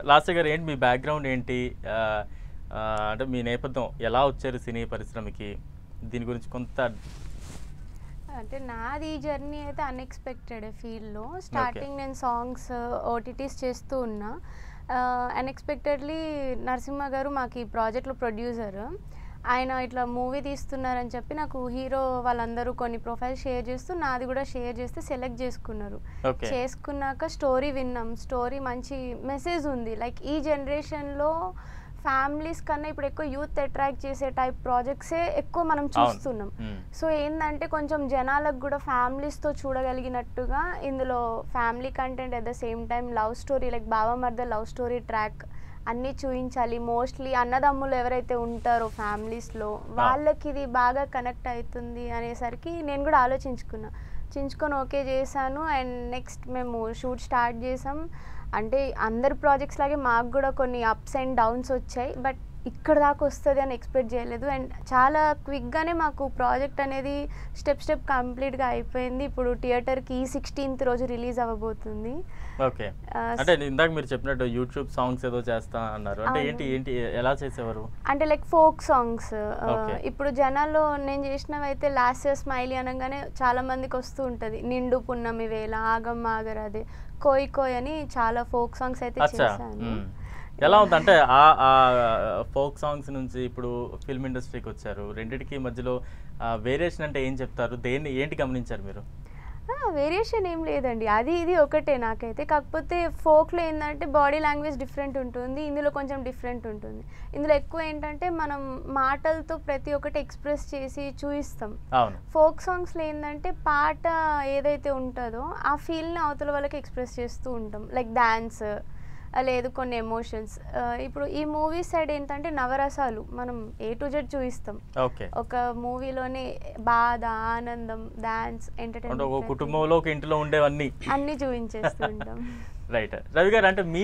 లాస్య గారు ఏంటి మీ బ్యాక్‌గ్రౌండ్ ఏంటి? ఆహ్, అంటే మీ నేపథ్యం ఎలా వచ్చారు సినీ పరిశ్రమకి? దీని గురించి కొంత అంటే నాది జర్నీ అయితే అన్ఎక్స్‌పెక్టెడే ఫీల్డ్‌లో. ఓకే. స్టార్టింగ్ నేను సాంగ్స్ ఓటీటీస్ చేస్తూ ఉన్నా. అన్ఎక్స్‌పెక్టెడ్‌లీ నరసింహ గారు మాకు ఈ ప్రాజెక్ట్‌లో ప్రొడ్యూసర్. ఆయన ఇట్లా మూవీ తీస్తున్నారని చెప్పి నాకు హీరో వాళ్ళందరూ కొన్ని ప్రొఫైల్స్ షేర్ చేస్తూ నాది కూడా షేర్ చేస్తే సెలెక్ట్ చేసుకున్నారు. ఓకే. చేసుకున్నాక స్టోరీ విన్నాం. స్టోరీ మంచి మెసేజ్ ఉంది. లైక్ ఈ జనరేషన్‌లో ఫ్యామిలీస్ కన్నా ఇప్పుడు ఎక్కువ యూత్ అట్రాక్ట్ చేసే టైప్ ప్రాజెక్ట్సే ఎక్కువ మనం అవును. చూస్తున్నాం. హ్మ్. సో ఏందంటే కొంచెం జనాలకు కూడా ఫ్యామిలీస్‌తో చూడగలిగినట్టుగా ఇందులో family content at the same time love story like బావ మరదలు లవ్ స్టోరీ ట్రాక్ అన్నీ చూయించాలి. మోస్ట్లీ అన్నదమ్ములు ఎవరైతే ఉంటారో ఫ్యామిలీస్‌లో వాళ్ళకి ఇది బాగా కనెక్ట్ అవుతుంది అనేసరికి నేను కూడా చించుకొని ఓకే చేశాను. అండ్ నెక్స్ట్ మేము షూట్ స్టార్ట్ చేసాం. అంటే అందరి ప్రాజెక్ట్స్ లాగే మాకు కూడా కొన్ని అప్స్ అండ్ డౌన్స్ వచ్చాయి. బట్ ఇక్కడ దాకా వస్తుంది అని ఎక్స్పెక్ట్ చేయలేదు. అండ్ చాలా క్విక్గానే మాకు ప్రాజెక్ట్ అనేది స్టెప్ కంప్లీట్గా అయిపోయింది. ఇప్పుడు థియేటర్కి ఈ 16th రోజు రిలీజ్ అవ్వబోతుంది. ఓకే. అంటే ఇందాక మీరు చెప్పినట్టు యూట్యూబ్ సాంగ్స్ ఏదో చేస్తా అన్నారు. అంటే ఏంటి అవును. ఏంటి ఎలా చేసేవారు? అంటే లైక్ ఫోక్ సాంగ్స్. ఓకే. ఇప్పుడు జనాల్లో నేను చేసినవైతే లాస్ట్ ఇయర్ స్మైలీ అనగానే చాలా మందికి వస్తూ ఉంటుంది. నిండు పున్నమి వేళ, ఆగమ్మ ఆగరాదే, కోయ్ కోయ్ అని చాలా ఫోక్ సాంగ్స్ అయితే అచ్చా! చేశాను. హ్మ్. ఎలా ఉంది? అంటే ఫోక్ సాంగ్స్ నుంచి ఇప్పుడు ఫిల్మ్ ఇండస్ట్రీకొచ్చారు. రెండిటికి మధ్యలో వేరియేషన్ అంటే ఏం చెప్తారు? ఏంటి గమనించారు మీరు? వేరియేషన్ ఏం లేదండి. అది ఇది ఒకటే నాకైతే. కాకపోతే ఫోక్‌లో ఏందంటే బాడీ లాంగ్వేజ్ డిఫరెంట్ ఉంటుంది. ఇందులో కొంచెం డిఫరెంట్ ఉంటుంది. ఇందులో ఎక్కువ ఏంటంటే మనం మాటలతో ప్రతి ఒక్కటి ఎక్స్‌ప్రెస్ చేసి చూయిస్తాం. అవును. ఫోక్ సాంగ్స్‌లో ఏందంటే పాట ఏదైతే ఉంటదో ఆ ఫీల్‌ని అవతల వాళ్ళకి ఎక్స్‌ప్రెస్ చేస్తూ ఉంటాం. లైక్ డాన్స్ లేదు కొన్ని ఎమోషన్స్. ఇప్పుడు ఈ మూవీ సైడ్ ఏంటంటే నవరసాలు మనం ఏ టు జెడ్ చూయిస్తాం. ఓకే. ఒక మూవీలోనే బాధ, ఆనందం, డాన్స్, అంటే ఎంటర్‌టైన్‌మెంట్ ఒక ప్రతి కుటుంబంలో ఒక ఇంటిలో ఉండేవన్నీ. అన్నీ చూయించేస్తూ ఉంటాం. రైట్. రవి గారు అంటే మీ